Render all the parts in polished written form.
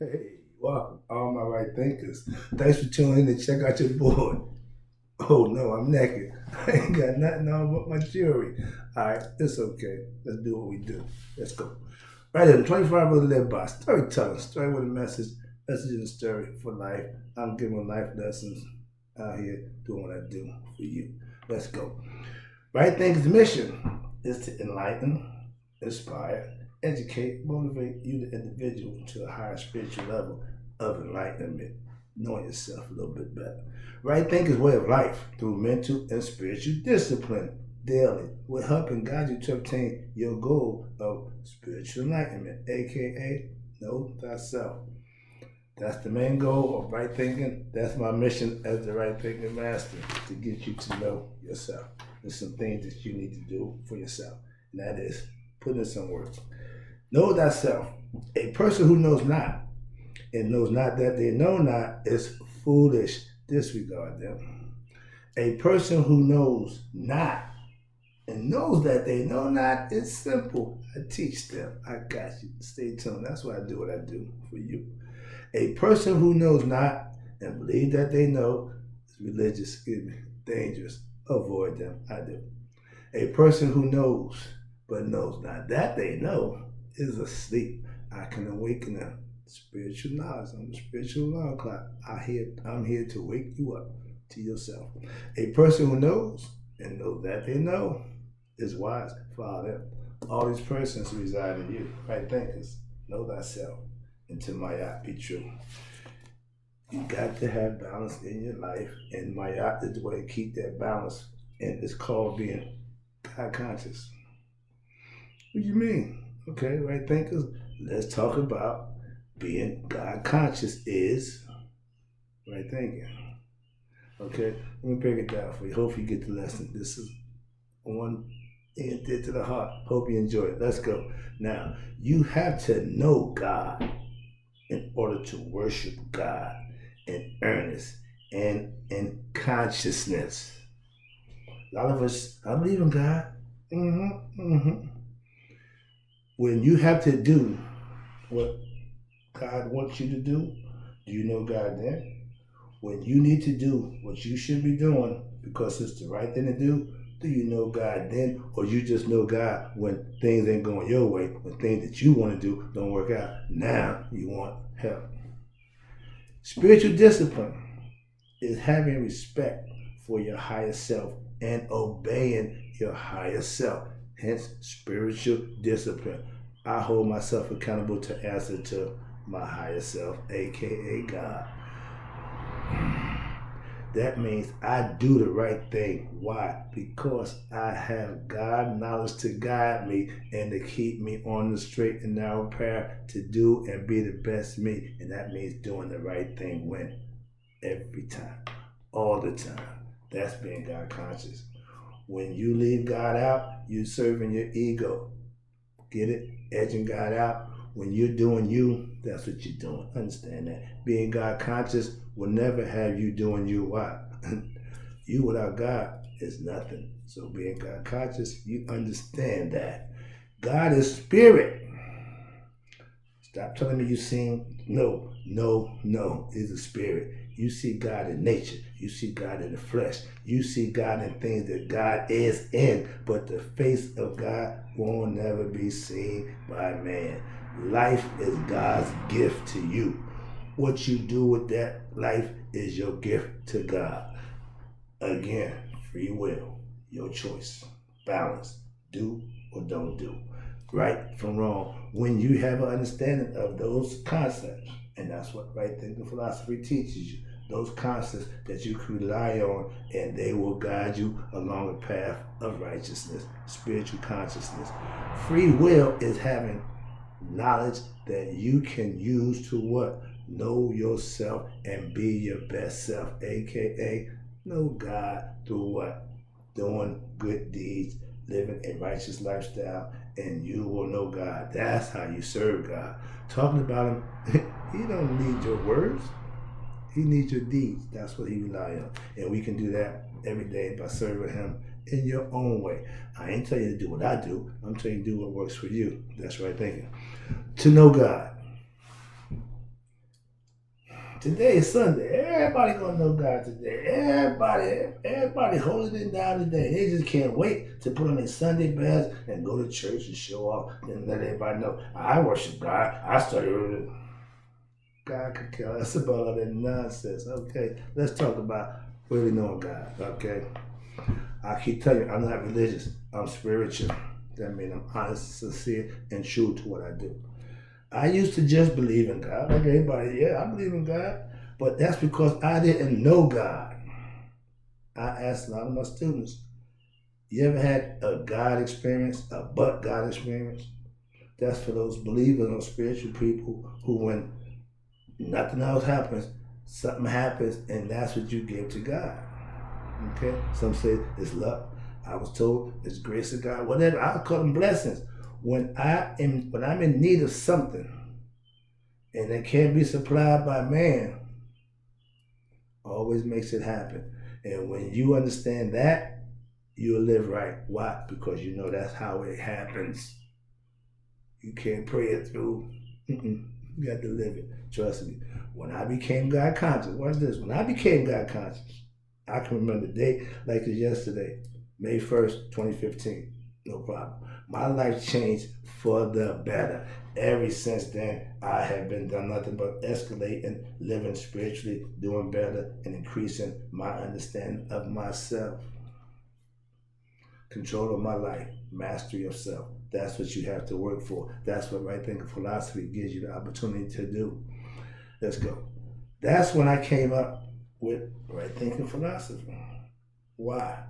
Hey, welcome, all my right thinkers. Thanks for tuning in to check out your board. Oh no, I'm naked. I ain't got nothing on but my jewelry. All right, it's okay. Let's do what we do. Let's go. Right then, 25 of the live by storytelling, story with a message and story for life. I'm giving life lessons out here doing what I do for you. Let's go. Right thinkers' mission is to enlighten, inspire, educate, motivate you, the individual, to a higher spiritual level of enlightenment, knowing yourself a little bit better. Right thinking's way of life through mental and spiritual discipline daily will help and guide you to obtain your goal of spiritual enlightenment, aka know thyself. That's the main goal of right thinking. That's my mission as the right thinking master, to get you to know yourself. There's some things that you need to do for yourself, and that is put in some work. Know thyself. A person who knows not and knows not that they know not is foolish. Disregard them. A person who knows not and knows that they know not is simple. I teach them. I got you. Stay tuned. That's why I do what I do for you. A person who knows not and believes that they know is religious, dangerous. Avoid them. I do. A person who knows but knows not that they know is asleep. I can awaken them. Spiritual knowledge. I'm the spiritual alarm clock. I'm here to wake you up to yourself. A person who knows and knows that they know is wise. Follow them. All these persons reside in you. Right thinkers. Know thyself. And to Mayat be true. You got to have balance in your life, and Mayat is the way to keep that balance, and it's called being God conscious. What do you mean? Okay, right thinkers, let's talk about being God conscious is right thinking. Okay, let me break it down for you. Hope you get the lesson. This is one and did to the heart. Hope you enjoy it. Let's go. Now, you have to know God in order to worship God in earnest and in consciousness. A lot of us, I believe in God. When you have to do what God wants you to do you know God then? When you need to do what you should be doing because it's the right thing to do you know God then? Or you just know God when things ain't going your way, when things that you want to do don't work out? Now you want help. Spiritual discipline is having respect for your higher self and obeying your higher self. Hence, spiritual discipline. I hold myself accountable to answer to my higher self, aka God. That means I do the right thing. Why? Because I have God knowledge to guide me and to keep me on the straight and narrow path to do and be the best me. And that means doing the right thing when? Every time. All the time. That's being God conscious. When you leave God out, you're serving your ego. Get it? Edging God out. When you're doing you, that's what you're doing. Understand that. Being God conscious will never have you doing you. Why? You without God is nothing. So being God conscious, you understand that. God is spirit. Stop telling me you seen. No, no, no. It's a spirit. You see God in nature. You see God in the flesh. You see God in things that God is in. But the face of God won't never be seen by man. Life is God's gift to you. What you do with that life is your gift to God. Again, free will, your choice, balance, do or don't do, right from wrong. When you have an understanding of those concepts, and that's what right thinking philosophy teaches you, those concepts that you can rely on, and they will guide you along a path of righteousness, spiritual consciousness. Free will is having knowledge that you can use to what? Know yourself and be your best self, aka know God through what? Doing good deeds, living a righteous lifestyle, and you will know God. That's how you serve God. Talking about Him, He don't need your words. He needs your deeds. That's what He relies on. And we can do that every day by serving Him in your own way. I ain't telling you to do what I do. I'm telling you to do what works for you. That's right thinking. To know God. Today is Sunday. Everybody gonna know God today. Everybody holding it down today. They just can't wait to put on their Sunday best and go to church and show off and let everybody know I worship God. I study. God could care less about all that nonsense. Okay, let's talk about really knowing God. Okay, I keep telling you, I'm not religious. I'm spiritual. That means I'm honest, sincere, and true to what I do. I used to just believe in God, like everybody. Yeah, I believe in God, but that's because I didn't know God. I asked a lot of my students, you ever had a God experience, a but God experience? That's for those believers or spiritual people who, when nothing else happens, something happens, and that's what you give to God. Okay? Some say it's luck. I was told it's grace of God. Whatever. I call them blessings. When I'm in need of something and it can't be supplied by man, always makes it happen. And when you understand that, you'll live right. Why? Because you know that's how it happens. You can't pray it through. You got to live it. Trust me. When I became God conscious, watch this. When I became God conscious, I can remember the day like it's yesterday, May 1st, 2015. No problem. My life changed for the better. Ever since then, I have been done nothing but escalating, living spiritually, doing better, and increasing my understanding of myself. Control of my life, mastery of self. That's what you have to work for. That's what right thinking philosophy gives you the opportunity to do. Let's go. That's when I came up with right thinking philosophy. Why?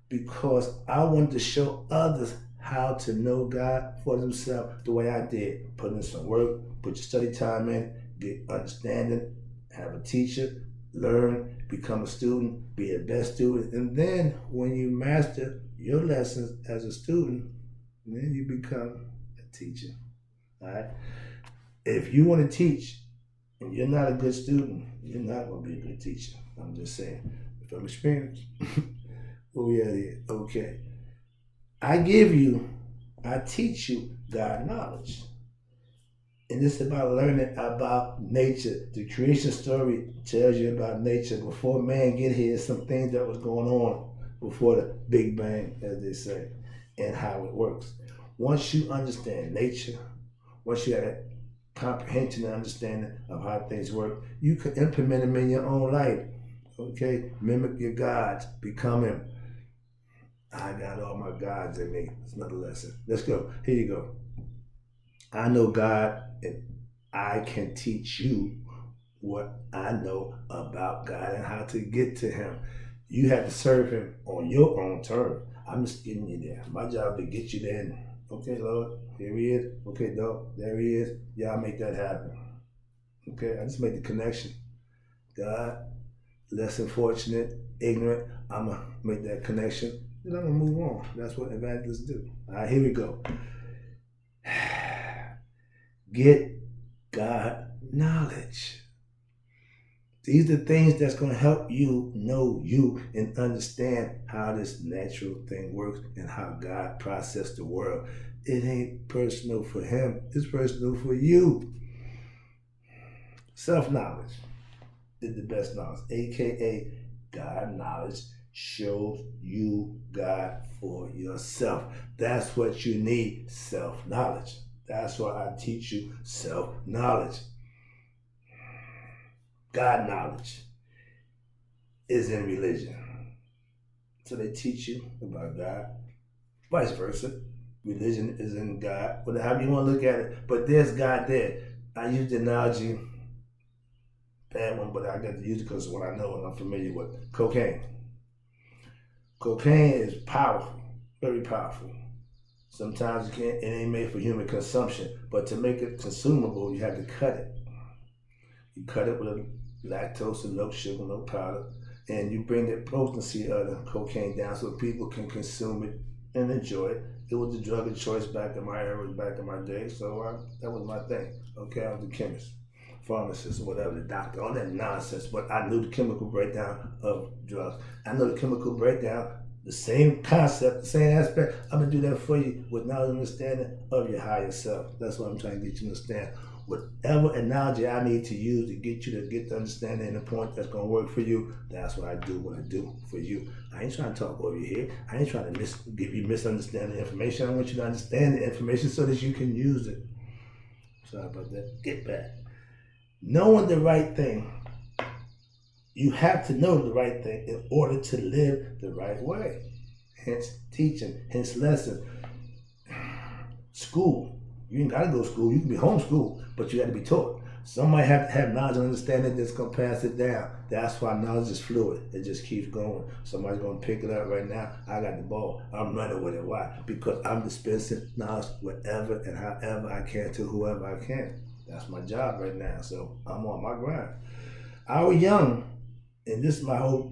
Because I wanted to show others how to know God for themselves the way I did. Put in some work, put your study time in, get understanding, have a teacher, learn, become a student, be a best student. And then when you master your lessons as a student, then you become a teacher. All right? If you want to teach and you're not a good student, you're not going to be a good teacher. I'm just saying, from experience. Where we at here? Okay. I teach you God knowledge. And it's about learning about nature. The creation story tells you about nature. Before man get here, some things that was going on before the Big Bang, as they say, and how it works. Once you understand nature, once you have a comprehension and understanding of how things work, you can implement them in your own life. Okay? Mimic your gods. Become him. I got all my gods in me. It's another lesson. Let's go. Here you go. I know God, and I can teach you what I know about God and how to get to him. You have to serve him on your own terms. I'm just getting you there. My job is to get you there. Okay, Lord, here he is. Okay, dog, there he is. Y'all make that happen. Okay, I just made the connection. God, less unfortunate, ignorant, I'm going to make that connection. Then I'm going to move on. That's what evangelists do. All right, here we go. Get God knowledge. These are things that's going to help you know you and understand how this natural thing works and how God processed the world. It ain't personal for him. It's personal for you. Self-knowledge is the best knowledge, a.k.a. God knowledge shows you God for yourself. That's what you need, self-knowledge. That's why I teach you self-knowledge. God knowledge is in religion. So they teach you about God. Vice versa. Religion is in God. Whatever you want to look at it. But there's God there. I use the analogy, bad one, but I got to use it because it's what I know and I'm familiar with. Cocaine. Cocaine is powerful, very powerful. Sometimes it ain't made for human consumption, but to make it consumable, you have to cut it. You cut it with a lactose and no sugar, no powder, and you bring the potency of the cocaine down so people can consume it and enjoy it. It was the drug of choice back in my era, back in my day, so that was my thing. Okay, I was the chemist, pharmacist, or whatever, the doctor, all that nonsense, but I knew the chemical breakdown of drugs. I know the chemical breakdown, the same concept, the same aspect. I'm going to do that for you with knowledge and understanding of your higher self. That's what I'm trying to get you to understand. whatever analogy I need to use to get you to get the understanding and the point that's going to work for you, that's what I do for you. I ain't trying to talk over your head. I ain't trying to give you misunderstanding information. I want you to understand the information so that you can use it. Sorry about that. Get back. Knowing the right thing. You have to know the right thing in order to live the right way. Hence teaching, hence lesson. School. You ain't got to go to school. You can be homeschooled, but you got to be taught. Somebody have to have knowledge and understanding that's going to pass it down. That's why knowledge is fluid. It just keeps going. Somebody's going to pick it up right now. I got the ball. I'm running with it. Why? Because I'm dispensing knowledge wherever and however I can to whoever I can. That's my job right now. So I'm on my grind. Our young, and this is my whole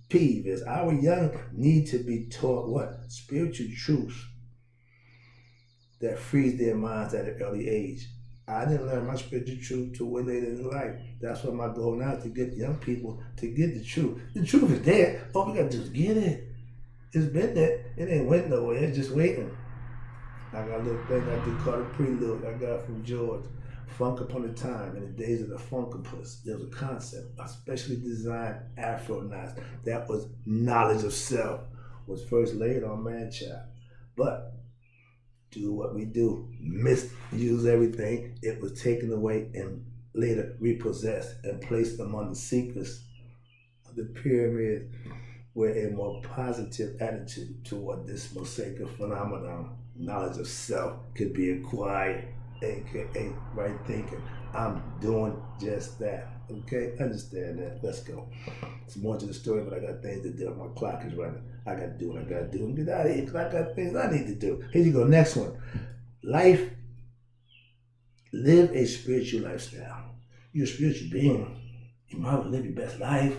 peeve, is our young need to be taught what? Spiritual truths that frees their minds at an early age. I didn't learn my spiritual truth till way later in life. That's what my goal now is, to get young people to get the truth. The truth is there. All we got to do is get it. It's been there. It ain't went nowhere. It's just waiting. I got a little thing I do called a prelude I got from George. Pfunk upon a time, in the days of the Funkopus, there was a concept, a specially designed Afro-knots. That was knowledge of self, was first laid on man-child. But do what we do, misuse everything. It was taken away and later repossessed and placed among the secrets of the pyramid, where a more positive attitude toward this mosaic phenomenon, knowledge of self, could be acquired, aka right thinking. I'm doing just that. Okay, understand that. Let's go. It's more to the story, but I got things to do. My clock is running. I got to do what I got to do and get out of here because I got things I need to do. Here you go. Next one. Live a spiritual lifestyle. You're a spiritual being. You might want to live your best life.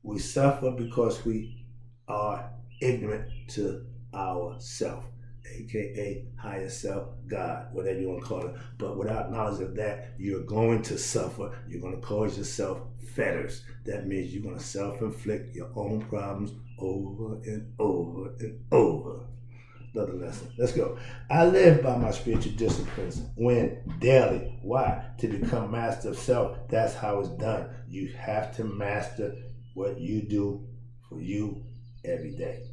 We suffer because we are ignorant to ourself, aka higher self, God, whatever you want to call it. But without knowledge of that, you're going to suffer. You're going to cause yourself fetters. That means you're going to self-inflict your own problems over and over and over. Another lesson. Let's go. I live by my spiritual disciplines. When daily. Why? To become master of self. That's how it's done. You have to master what you do for you every day.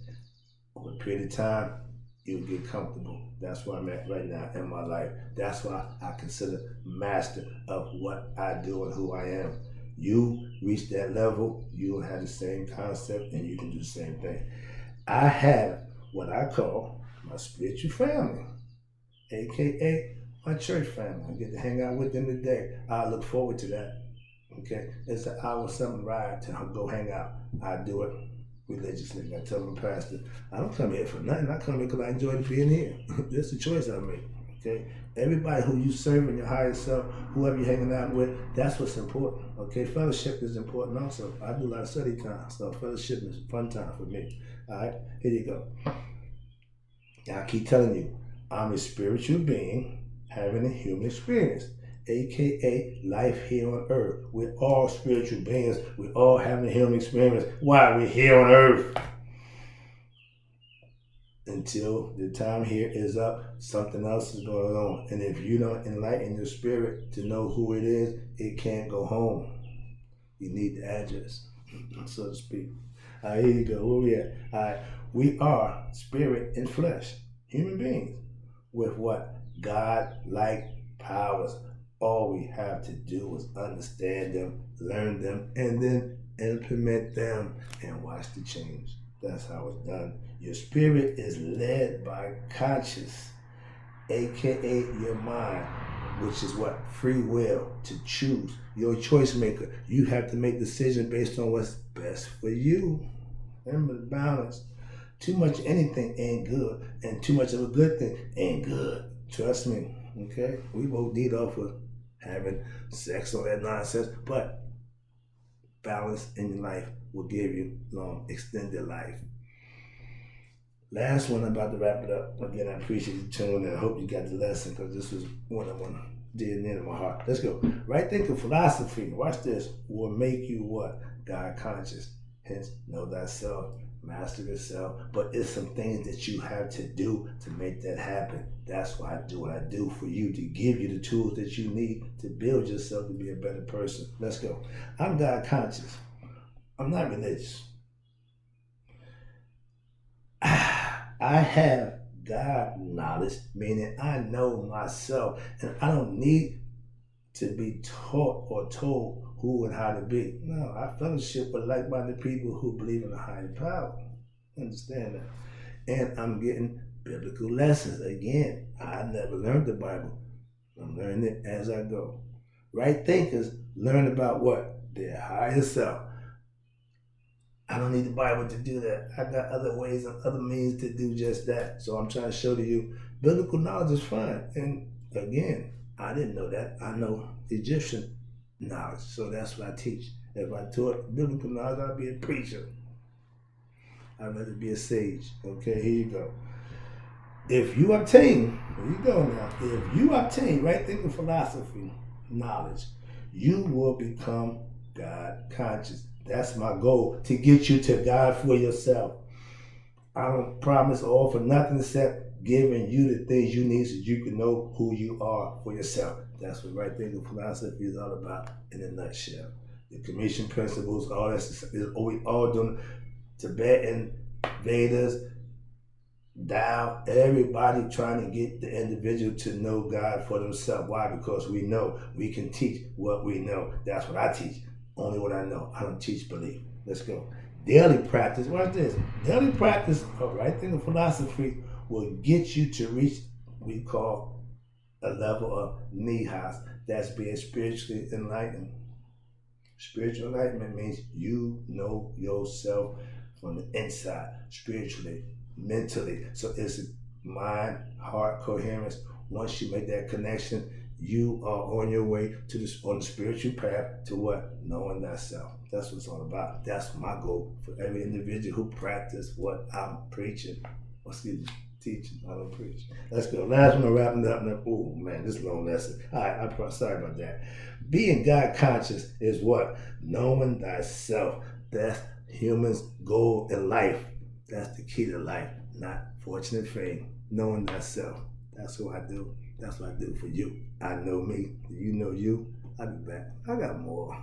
Over a period of time, you'll get comfortable. That's where I'm at right now in my life. That's why I consider master of what I do and who I am. You reach that level, you'll have the same concept and you can do the same thing. I have what I call my spiritual family, aka my church family. I get to hang out with them today. I look forward to that. Okay, it's an hour something ride to go hang out. I do it religiously. I tell my pastor, I don't come here for nothing. I come here because I enjoy being here. That's the choice I make. Okay, everybody who you serve in your higher self, whoever you're hanging out with, that's what's important. Okay, fellowship is important also. I do a lot of study time, so fellowship is fun time for me. All right, here you go. Now I keep telling you, I'm a spiritual being having a human experience, aka life here on earth. We're all spiritual beings. We're all having a human experience. Why? We're here on earth. Until the time here is up, something else is going on. And if you don't enlighten your spirit to know who it is, it can't go home. You need the address, so to speak. All right, here you go. Where we at? All right, we are spirit and flesh, human beings, with what? God-like powers. All we have to do is understand them, learn them, and then implement them and watch the change. That's how it's done. Your spirit is led by conscious, aka your mind, which is what? Free will to choose. You're a choice maker. You have to make decisions based on what's best for you. Remember the balance. Too much anything ain't good, and too much of a good thing ain't good. Trust me, okay? We both need off of having sex or that nonsense, but balance in your life will give you long, extended life. Last one, I'm about to wrap it up. Again, I appreciate you tuning in. I hope you got the lesson because this was one of them dear near to my heart. Let's go. Right thinking philosophy, watch this, will make you what? God conscious. Hence, know thyself. master yourself, but it's some things that you have to do to make that happen. That's why I do what I do for you, to give you the tools that you need to build yourself to be a better person. Let's go. I'm God conscious. I'm not religious. I have God knowledge, meaning I know myself, and I don't need to be taught or told who and how to be. No, I fellowship with like-minded people who believe in a higher power. Understand that? And I'm getting biblical lessons. Again, I never learned the Bible. I'm learning it as I go. Right thinkers learn about what? Their higher self. I don't need the Bible to do that. I got other ways and other means to do just that. So I'm trying to show to you, biblical knowledge is fine. And again, I didn't know that. I know Egyptian knowledge. So that's what I teach. If I taught biblical knowledge, I'd be a preacher. I'd rather be a sage. Okay, here you go. If you obtain, here you go now. If you obtain right thinking philosophy knowledge, you will become God conscious. That's my goal, to get you to God for yourself. I don't promise or offer nothing except giving you the things you need so you can know who you are for yourself. That's what right thinking philosophy is all about in a nutshell. The commission principles, all that is we all doing. Tibetan, Vedas, Tao, everybody trying to get the individual to know God for themselves. Why? Because we know we can teach what we know. That's what I teach. Only what I know. I don't teach belief. Let's go. Daily practice. Watch this. Daily practice of right thinking philosophy will get you to reach what we call a level of nihas. That's being spiritually enlightened. Spiritual enlightenment means you know yourself from the inside, spiritually, mentally. So it's mind, heart coherence. Once you make that connection, you are on your way to this on the spiritual path to what? Knowing thyself. That's what it's all about. That's my goal for every individual who practice what I'm preaching. Excuse me, teaching. I don't preach. Let's go. Last one, wrapping up. Oh man, this long lesson. All right, I'm sorry about that. Being God conscious is what? Knowing thyself. That's humans' goal in life. That's the key to life, not fortune and fame. Knowing thyself. That's what I do. That's what I do for you. I know me. You know you. I'll be back. I got more.